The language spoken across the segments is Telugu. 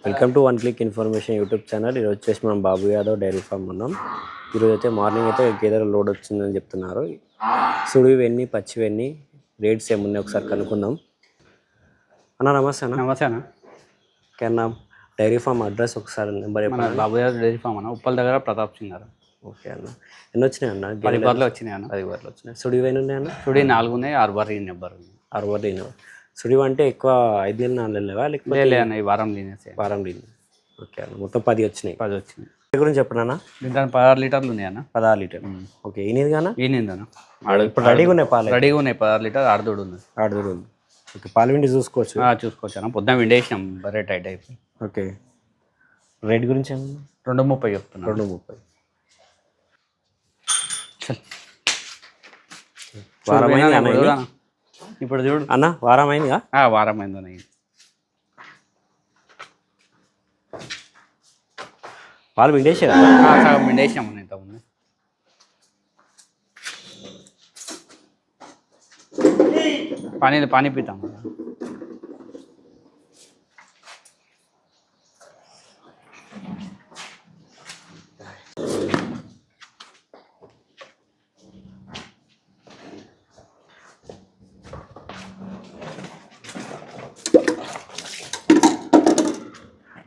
Welcome to one click information YouTube channel. ఈరోజు వచ్చేసి మనం బాబు యాదవ్ డైరీ ఫామ్ ఉన్నాం. ఈరోజు అయితే మార్నింగ్ అయితే గేదెల లోడ్ వచ్చిందని చెప్తున్నారు. సుడివెన్ని పచ్చివెన్ని రేట్స్ ఏమున్నాయి ఒకసారి కనుక్కుందాం. అన్న నమస్తే అన్న. నమస్తే అన్న. ఓకేనా, డైరీ ఫామ్ అడ్రస్ ఒకసారి నెంబర్ మన బాబు యాదవ్ డైరీ ఫామ్ అన్న, ఉప్పల్ దగ్గర ప్రతాప్ సింగ్ గారు. ఓకే అన్న, ఎన్ని వచ్చినాయి అన్న? 10 బర్రెలు వచ్చినాయి అన్న. 10 బర్రెలు వచ్చినాయి. సుడివెన్ని ఉన్నాయి అన్న? సుడి 4 ఉన్నాయి, 6 బర్రెలు నెంబర్ ఉంది. 6 బర్రెలు. సుడివి అంటే ఎక్కువ 5 నెలలు 4 నెలలు లేవా లేకపోతే అన్న ఈ వారం లీనేసే. వారం లీన్. ఓకే అన్న, మొత్తం 10 వచ్చినాయి. 10 వచ్చినాయి. గురించి చెప్పనా? దీంట్లో 16 లీటర్లు ఉన్నాయి అన్న. 16 లీటర్లు. ఓకే, ఈయనది గానా? ఈయనిందన్న ఇప్పుడు రెడీగా ఉన్నాయి పాలు? రెడీగా ఉన్నాయి. 16 లీటర్ ఆడదోడు ఉంది. ఆడదోడు ఉంది. ఓకే, పాలు విండి చూసుకోవచ్చు. చూసుకోవచ్చు అన్న. పొద్దున విండేసినాం, బర్రె టైట్ అయిపోయి. ఓకే, రేట్ గురించి ఏమన్నా? 230 చెప్తున్నా. 230. వారం అయింది ఇప్పుడు చూడు అన్న, వారం అయిందిగా? వారం అయిందన్న. పాలు విండేసారా? సగం విండేసినాం అన్న ఇంతకుముందు. పానీ పీతాం.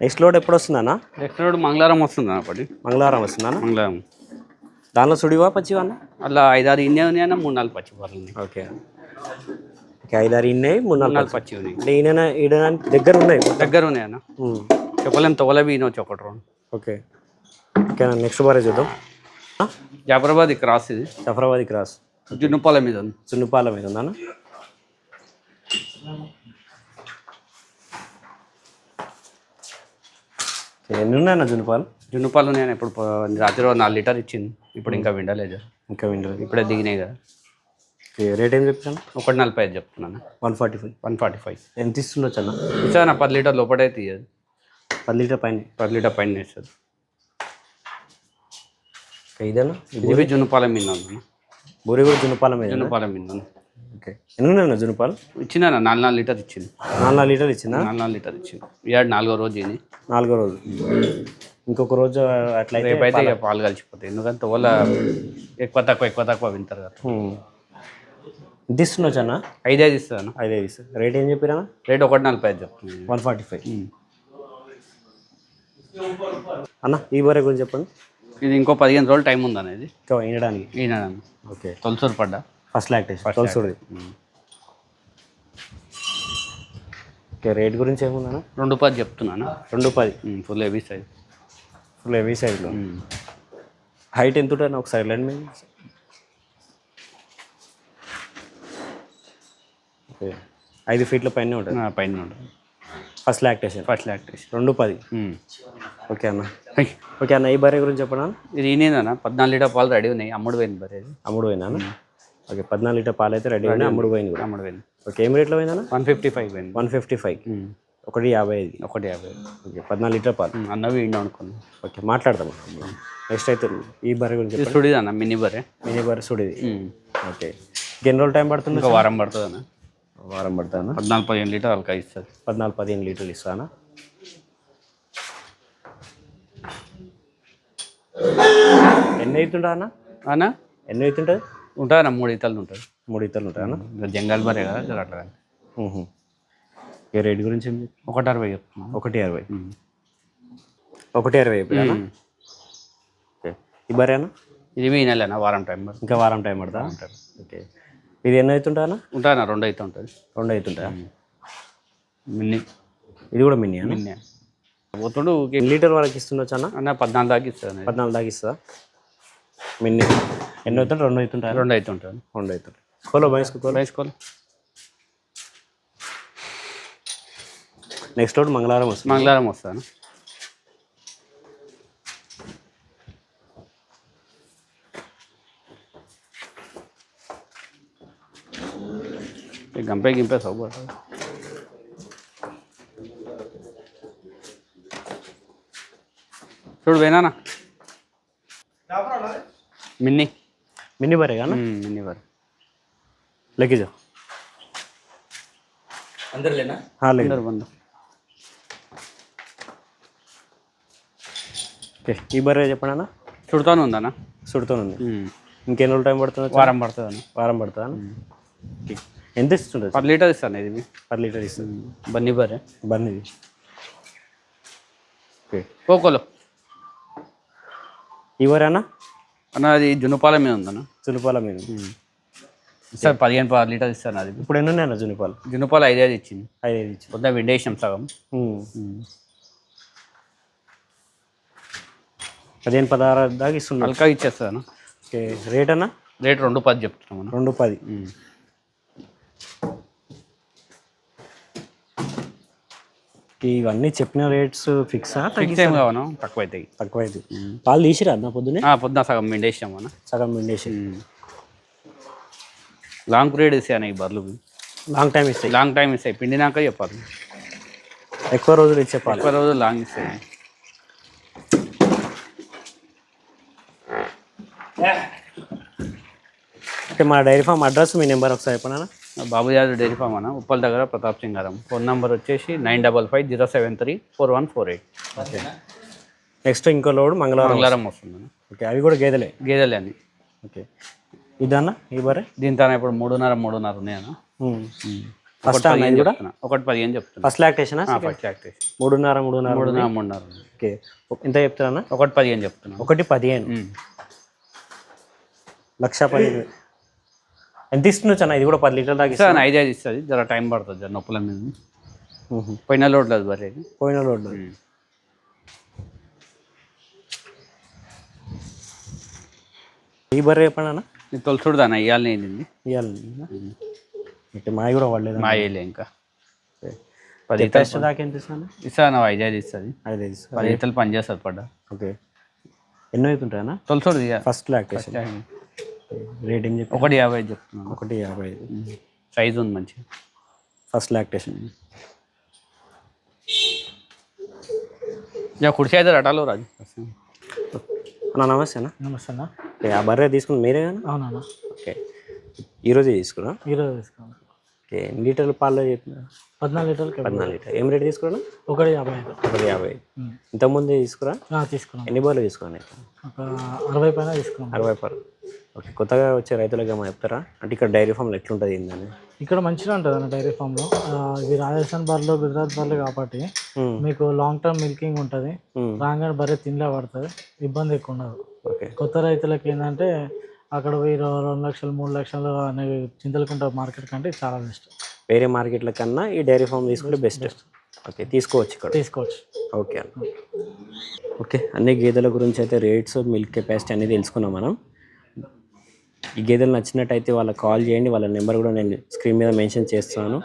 నెక్స్ట్ లోడ్ ఎప్పుడు వస్తుందన్నా? నెక్స్ట్ రోడ్ మంగళవారం వస్తుంది అప్పటి. మంగళవారం వస్తుందా? మంగళవారం. దానిలో సుడివా పచ్చివా అన్న? అలా 5-6 ఇన్నే ఉన్నాయి అన్న, 3-4 పచ్చి బర్రెలు ఉన్నాయి. ఓకే, 5-6 ఇన్నాయి, 3-4 పచ్చి ఉన్నాయి. అంటే ఈయన దగ్గర ఉన్నాయి. దగ్గర ఉన్నాయి అన్న. చెప్పలేము, తొగలవి ఈనొచ్చు ఒకటి రెండు. ఓకే ఓకేనా, నెక్స్ట్ బారే చూద్దాం. జాఫరాబాద్ క్రాస్, ఇది జఫరాబాద్ క్రాస్. జున్నుపాల మీద ఉంది. చున్నుపాల మీద ఉందా? ఎన్ని ఉన్నాయన్న జున్నుపాలు? జున్నుపాలు నేను ఇప్పుడు రాత్రి 4 లీటర్ ఇచ్చింది. ఇప్పుడు ఇంకా విండలేదు, ఇంకా విండలేదు. ఇప్పుడే దిగినాయి కదా. రేట్ ఏం చెప్తాను? 145 చెప్తున్నాను. 145. 145 ఎంత ఇస్తుండొచ్చు అన్న? ఇచ్చాను 10 లీటర్ లోపటే తీయదు. 10 లీటర్ పైన? 10 లీటర్ పైన ఇస్తుంది. ఇదేనా? ఇది జున్నుపాల మీద ఉంది. బూరి కూడా జున్నుపాల మీద? జున్నుపాల మీద ఉంది. ఓకే, ఎన్ని ఉన్నాయన్న జున్నుపాలు? ఇచ్చిందా 4 లీటర్ ఇచ్చింది. 4 లీటర్లు ఇచ్చిందా? 4 లీటర్ ఇచ్చింది. ఇవాడు 4వ రోజు ఇది. 4వ రోజు. ఇంకొక రోజు అట్లయితే రేపైతే ఇక పాలు కలిసిపోతాయి. ఎందుకంటే వాళ్ళ ఎక్కువ తక్కువ వింటారు కదా. ఎంత ఇస్తుండొచ్చు అన్న? 5 ఇస్తాను. 5 ఇస్తుంది. రేట్ ఏం చెప్పిరా? రేట్ 145 చెప్తున్నాను. 145. అన్న ఈ బర్రె గురించి చెప్పండి. ఇది ఇంకో 15 రోజులు టైం ఉంది అనేది ఇంకా ఈనడానికి. ఓకే, తొలసూరు పడ్డా ఫస్ట్ లాక్టేషన్. తొలసూరుది. ఓకే, రేట్ గురించి ఏముందన్న? 210 చెప్తున్నాను. 210. Full heavy size. Full heavy సైజ్లో. హైట్ ఎంత ఉంటుంది ఒకసారి లేండి మేము? ఓకే, 5 ఫీట్ల పైన ఉంటుంది. పైన ఉంటుంది. First lactation. 210. ఓకే అన్న. ఓకే అన్న, ఈ బర్రె గురించి చెప్పనా? ఇది ఈనేదన్న 14 లీటర్ పాలు రెడీ ఉన్నాయి. అమ్ముడు పోయింది బర్రె. అమ్ముడు పోయిందా? ఓకే, 14 లీటర్ పాలు అయితే రెడీ ఉన్నాయి. అమ్ముడు పోయింది కూడా. అమ్ముడు పోయింది. ఓకే, ఏం రేట్లో పోయిందన్న? 155 పోయింది. 155. 155. 150. ఓకే, 14 లీటర్ పాలు అన్నవి ఇండి అనుకున్నాను. ఓకే, మాట్లాడదాం. నెక్స్ట్ అయితే ఈ బర్రె గురించి చెప్పండి. సుడిది అన్న, మినీ బర్రె. మినీ బర్రె సుడిది. ఓకే, ఎన్ని రోజులు టైం పడుతుంది? ఇంకా వారం పడుతుంది అన్న. వారం పడుతుందా? 14-15 లీటర్ అల్కా ఇస్తుంది. 14-15 లీటర్లు ఇస్తానా? ఎన్ని అవుతుంటా అన్న? అన్న ఎన్ని అవుతుంటుంది? ఉంటుంది అన్న, 3 ఈతలు ఉంటుంది. 3 ఈతలు ఉంటాయన్నా? జంగల్ బర్రె కదా, జర అట్లా. ఈ రేట్ గురించి 160 చెప్తున్నాను. 160. 160 చెప్పానా? ఓకే, ఈ బర్రె అన్న? ఇది మీ నెలనా, వారం టైం పడుతుంది. ఇంకా వారం టైం పడుతుందా? ఓకే, ఇది ఎన్ని అవుతుంటా అన్న? ఉంటానా 2 అయితే ఉంటుంది. 2 అవుతుంటా? మిన్నీ. ఇది కూడా మిన్నీ అన్న? మిన్నీ పోతుడు. ఎన్ని లీటర్ వరకు ఇస్తుండొచ్చు అన్న? అన్న 14 దాకా ఇస్తుంది. 14 దాకా ఇస్తుందా మిన్నీ? ఎన్ని అవుతుంటే? 2 అవుతుంటా? 2 అయితే ఉంటుంది. 2 అవుతుంటాయి. స్కూల్లో వేసుకోవాలి. నెక్స్ట్ రోడ్ మంగళవారం వస్తుంది. మంగళవారం వస్తాను. గింపే సౌ చూడు వేనా మిన్నీ బరే కానీ మిన్నీ బరే लेके जाओ अंदर लेना हाँ ले अंदर बंद ఓకే ఈ బర్రె చెప్పండి అన్న. చుడుతూనే ఉందన్న. సుడుతుంది. ఇంకెన్ని రోజులు టైం పడుతుంది? వారం పడుతుంది అన్న. వారం పడుతుందా? ఓకే ఎంత ఇస్తుంటుంది? 10 లీటర్ ఇస్తాను ఇది. 10 లీటర్ ఇస్తుంది. బన్నీ బర్రె బన్నీది. ఓకే కోకోలో ఈ బర్రె అన్న అన్న అది జునుపాల మీద ఉందన్న. జునుపాల మీద సార్ 15 లీటర్ ఇస్తాను అది. ఇప్పుడు ఎన్ని ఉన్నాయన్న జునుపాలు? జునుపాలు 5 ఇచ్చింది. 5 ఇచ్చి పొద్దున విండేసినాం సగం. 15-16 దాకా ఇస్తుంది. హల్కా ఇచ్చేస్తుంది అన్న. ఓకే రేట్ అన్న? రేట్ 2.10 చెప్తున్నాం అన్న. 2.10. ఇవన్నీ చెప్పిన రేట్స్ ఫిక్సా? ఫిక్స్ ఏం కావనా, తక్కువ అవుతాయి. తక్కువ అవుతుంది. పాలు తీసిరా అన్న పొద్దునే? పొద్దున సగం విండేసినాం అన్న. సగం విండేసి లాంగ్ పీరియడ్ ఇస్తాయి అన్న ఈ బర్రెలు. లాంగ్ టైం ఇస్తాయి. లాంగ్ టైం ఇస్తాయి, పిండినాక చెప్పాలి. ఎక్కువ రోజులు ఇచ్చే పాలు. ఎక్కువ రోజులు లాంగ్ ఇస్తాయి. ఓకే మన డైరీ ఫామ్ అడ్రస్ మీ నెంబర్ ఒకసారి చెప్పనా? బాబు యాదవ్ డైరీ ఫామ్ అన్న, ఉప్పల్ దగ్గర ప్రతాప్ సింగారం. ఫోన్ నెంబర్ వచ్చేసి 9550734148. ఓకే నెక్స్ట్ ఇంకో లోడ్ మంగళవారం వస్తుంది. ఓకే అవి కూడా గేదెలే? గేదెలే అని. ఓకే ఇదన్న ఈ బర్రె? దీంతో ఇప్పుడు 3.5 ఉన్నాయన్న. ఫస్ట్ అన్న కూడా 1.15 చెప్తున్నా. First lactation? First lactation 3.5. Okay ఎంత చెప్తున్నా? 1.15 చెప్తున్నా. 1.15. 1,15,000. ఎంత ఇస్తుండొచ్చు అన్న? ఇది కూడా 10 లీటర్ల దాకా ఇస్తాను. 5 ఇస్తుంది, జర టైం పడుతుంది, జర నొప్పుల మీద. పోయిన లోడ్లేదు బర్రె. పోయిన లోడ్. ఈ బర్రె చెప్పండి అన్న. నీకు తొలుసుడుదా అన్న? ఇవ్వాలి నేను ఇవ్వాలి. మాయ కూడా పడలేదు. మా వేయలే ఇంకా. 10 లీటర్స్ దాకా ఎంత ఇస్తాను? ఇస్తాను 5 ఇస్తుంది. 5 10 లీటర్లు పని చేస్తుంది పడ్డా. ఓకే ఎన్నో అవుతుంటాయన్నా? తొలుసుడు ఫస్ట్ లాక్టేషన్. రేటింగ్ చెప్పి 1.50 చెప్తున్నాను. 1.50. సైజు ఉంది మంచిగా. First lactation. కుర్చీ అయితే రటాలు రాజు. అన్న నమస్తే అన్న. నమస్తే అన్న. ఓకే ఆ బర్రె తీసుకుని మీరే కానీ? అవునన్నా. ఓకే ఈరోజే తీసుకున్నా? ఈరోజు తీసుకున్నాను. ఓకే ఎన్ని లీటర్లు పాలు చెప్పిన? 14 లీటర్లు. 14 లీటర్. ఏం రేట్ తీసుకున్నా? 1.55. 1.50. ఇంతకుముందు తీసుకురా? తీసుకున్నాను. ఎన్ని బర్రెలు తీసుకున్నాను? ఒక 60 పైన తీసుకున్నాను. 60 పర్లు. ఓకే కొత్తగా వచ్చే రైతులకు ఏమైనా చెప్తారా? అంటే ఇక్కడ డైరీ ఫామ్లో ఎట్లుంటుంది ఏందని? ఇక్కడ మంచిగా ఉంటుంది అన్న డైరీ ఫామ్లో. ఇది రాజస్థాన్ బర్రెలు, గుజరాత్ బర్రెలు కాబట్టి మీకు లాంగ్ టర్మ్ మిల్కింగ్ ఉంటుంది. రాగానే బర్రె తినలే పడుతుంది, ఇబ్బంది ఎక్కువ ఉండదు. ఓకే కొత్త రైతులకి ఏంటంటే అక్కడ 2 లక్షలు 3 లక్షలు అనేవి చింతలకుంట మార్కెట్ కంటే చాలా బెస్ట్. వేరే మార్కెట్ల కన్నా ఈ డైరీ ఫామ్ తీసుకుంటే బెస్ట్. ఓకే తీసుకోవచ్చు ఇక్కడ. తీసుకోవచ్చు. ఓకే అన్న. ఓకే అన్ని గేదెల గురించి అయితే రేట్స్, మిల్క్ కెపాసిటీ అనేది తెలుసుకున్నాం మనం. ఈ గేదెలు నచ్చినట్టయితే వాళ్ళకి కాల్ చేయండి. వాళ్ళ నెంబర్ కూడా నేను స్క్రీన్ మీద మెన్షన్ చేస్తున్నాను.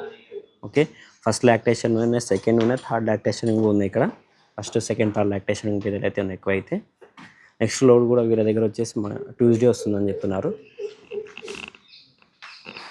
ఓకే ఫస్ట్ లాక్టేషన్ ఉన్నాయి, సెకండ్ ఉన్నాయి, థర్డ్ లాక్టేషన్ కూడా ఉంది ఇక్కడ. ఫస్ట్ సెకండ్ థర్డ్ లాక్టేషన్ గేదెలు అయితే ఉన్నాయి ఎక్కువ. అయితే నెక్స్ట్ లోడ్ కూడా వీళ్ళ దగ్గర వచ్చేసి మన ట్యూస్డే వస్తుందని చెప్తున్నారు.